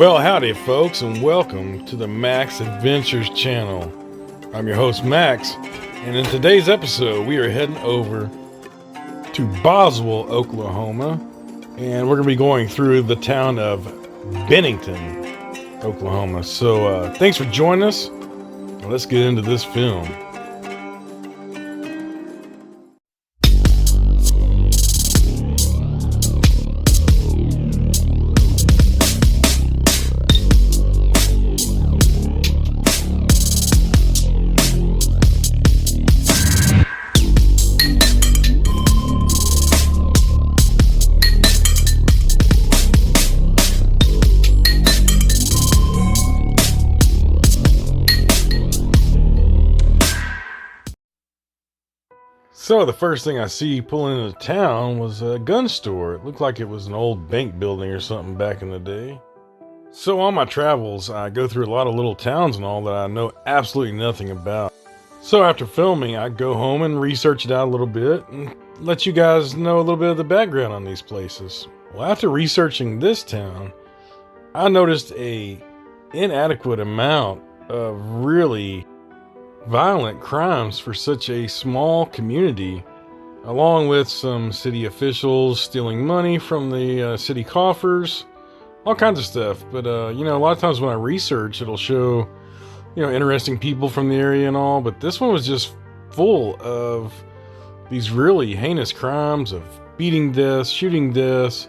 Well, howdy folks, and welcome to the Max Adventures channel. I'm your host Max, and in today's episode we are heading over to Boswell, Oklahoma, and we're going to be going through the town of Bennington, Oklahoma. So thanks for joining us. Let's get into this film. So the first thing I see pulling into town was a gun store. It looked like it was an old bank building or something back in the day. So on my travels, I go through a lot of little towns and all that I know absolutely nothing about. So after filming, I go home and research it out a little bit and let you guys know a little bit of the background on these places. Well, after researching this town, I noticed a inadequate amount of really violent crimes for such a small community, along with some city officials stealing money from the city coffers, all kinds of stuff. But a lot of times when I research, it'll show interesting people from the area and all, but this one was just full of these really heinous crimes of beating deaths, shooting deaths,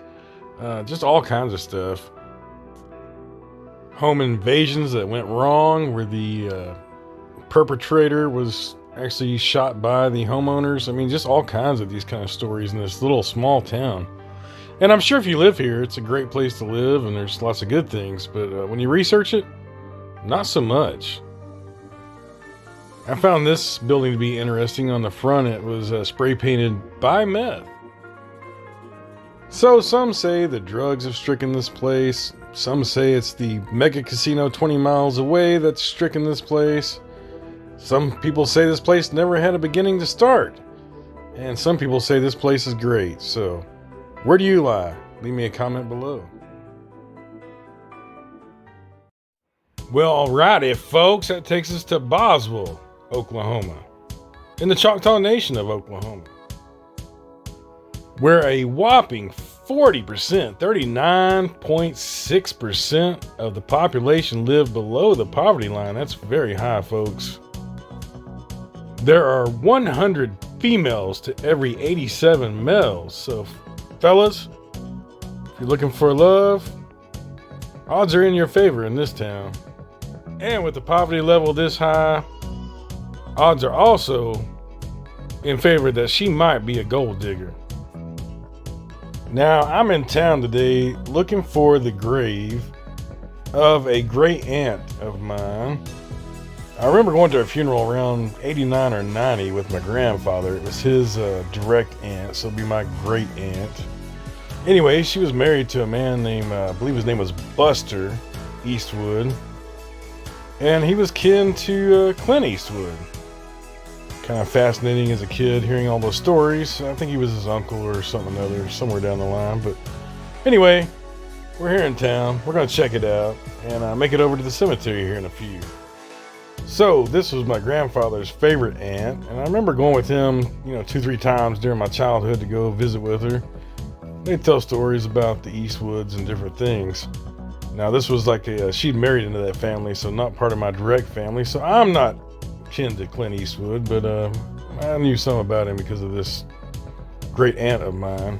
just all kinds of stuff. Home invasions that went wrong, where the perpetrator was actually shot by the homeowners. I mean, just all kinds of these kind of stories in this little small town. And I'm sure if you live here, it's a great place to live and there's lots of good things, but when you research it, not so much. I found this building to be interesting. On the front, it was spray painted by meth. So some say the drugs have stricken this place. Some say it's the mega casino 20 miles away that's stricken this place. Some people say this place never had a beginning to start. And some people say this place is great. So, where do you lie? Leave me a comment below. Well, alrighty, folks. That takes us to Boswell, Oklahoma, in the Choctaw Nation of Oklahoma, where a whopping 40%, 39.6% of the population live below the poverty line. That's very high, folks. There are 100 females to every 87 males. So, fellas, if you're looking for love, odds are in your favor in this town. And with the poverty level this high, odds are also in favor that she might be a gold digger. Now, I'm in town today looking for the grave of a great aunt of mine. I remember going to a funeral around 89 or 90 with my grandfather. It was his direct aunt, so it'd be my great aunt. Anyway, she was married to a man named, I believe his name was Buster Eastwood. And he was kin to Clint Eastwood. Kind of fascinating as a kid hearing all those stories. I think he was his uncle or something or other, somewhere down the line. But anyway, we're here in town. We're going to check it out and make it over to the cemetery here in a few. So this was my grandfather's favorite aunt, and I remember going with him, 2-3 times during my childhood to go visit with her. They'd tell stories about the Eastwoods and different things. Now this was like she'd married into that family, so not part of my direct family. So I'm not kin to Clint Eastwood, but I knew some about him because of this great aunt of mine.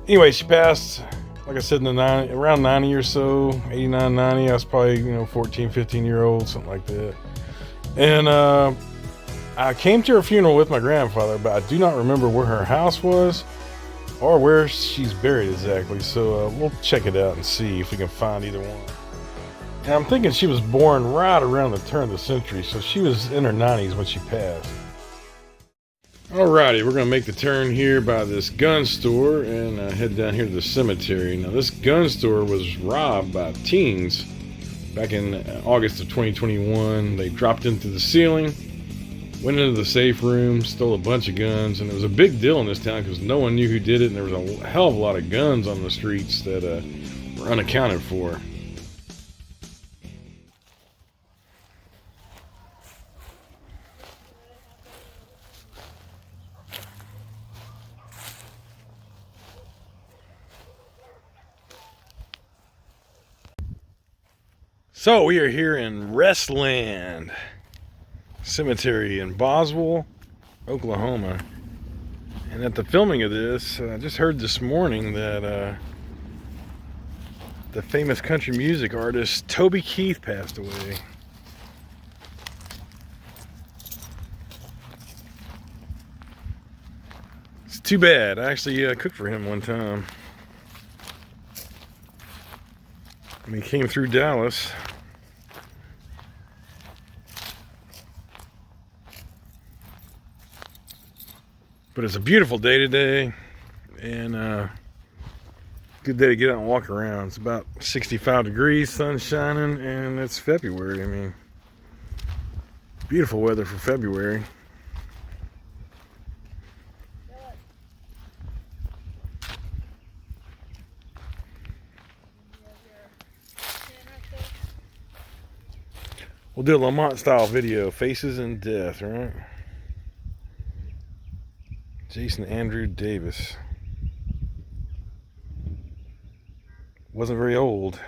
Anyway, she passed, like I said, around 90 or so, 89, 90. I was probably 14, 15-year-old, something like that. And I came to her funeral with my grandfather, but I do not remember where her house was or where she's buried exactly. So we'll check it out and see if we can find either one. And I'm thinking she was born right around the turn of the century, so she was in her 90s when she passed. Alrighty, we're going to make the turn here by this gun store and head down here to the cemetery. Now, this gun store was robbed by teens back in August of 2021. They dropped into the ceiling, went into the safe room, stole a bunch of guns, and it was a big deal in this town because no one knew who did it, and there was a hell of a lot of guns on the streets that were unaccounted for. So we are here in Restland Cemetery in Boswell, Oklahoma. And at the filming of this, I just heard this morning that the famous country music artist Toby Keith passed away. It's too bad. I actually cooked for him one time. And he came through Dallas. But it's a beautiful day today, and good day to get out and walk around. It's about 65 degrees, sun shining, and it's February. I mean, beautiful weather for February. We'll do a Lamont style video, Faces in Death, right? Jason Andrew Davis. Wasn't very old.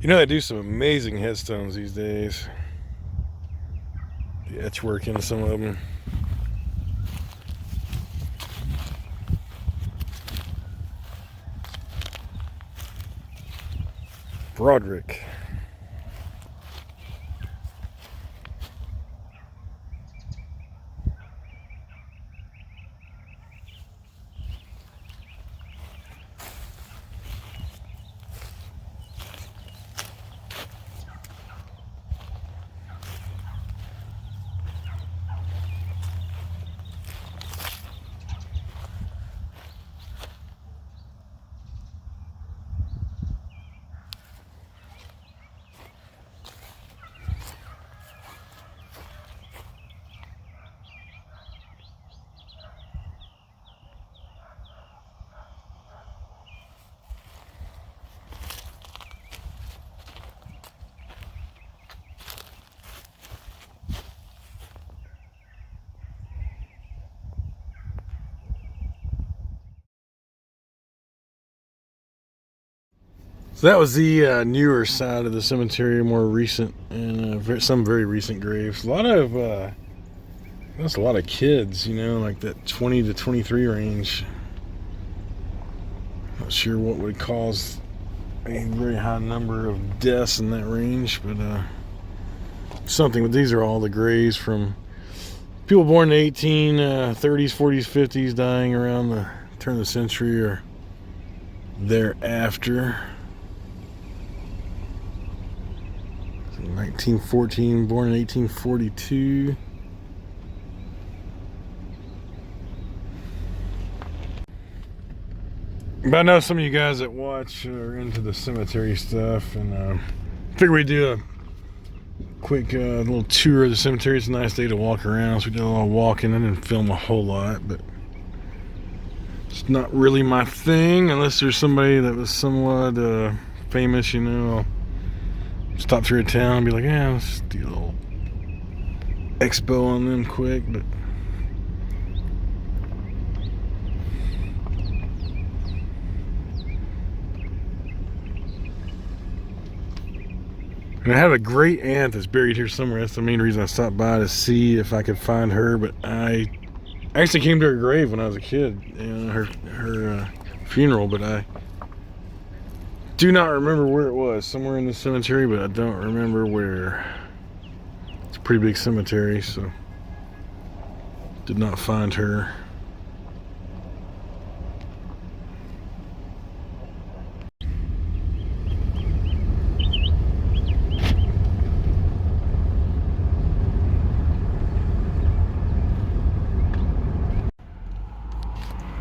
You know, they do some amazing headstones these days. The etch work in some of them. Broderick. So that was the newer side of the cemetery, more recent, and some very recent graves. That's a lot of kids, you know, like that 20 to 23 range. Not sure what would cause a very high number of deaths in that range, but something. But these are all the graves from people born in the 1830s, 40s, 50s, dying around the turn of the century or thereafter. 1914, born in 1842. But I know some of you guys that watch are into the cemetery stuff, and figure we'd do a quick little tour of the cemetery. It's a nice day to walk around, so we did a little walking. I didn't film a whole lot, but it's not really my thing unless there's somebody that was somewhat famous, you know. I'll stop through a town and be like, yeah, let's do a little expo on them quick, but and I have a great aunt that's buried here somewhere. That's the main reason I stopped by, to see if I could find her, but I I actually came to her grave when I was a kid, and her funeral, but I do not remember where it was. Somewhere in the cemetery, but I don't remember where. It's a pretty big cemetery, so did not find her.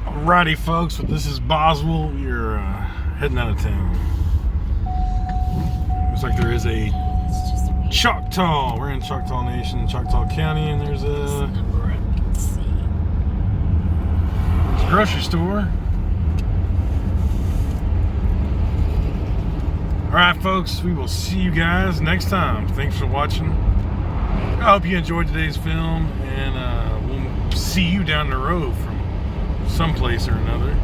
Alrighty, folks, well, this is Boswell. We're heading out of town. Looks like there is a Choctaw. We're in Choctaw Nation, Choctaw County, and there's a grocery store. Alright, folks, we will see you guys next time. Thanks for watching. I hope you enjoyed today's film, and we'll see you down the road from someplace or another.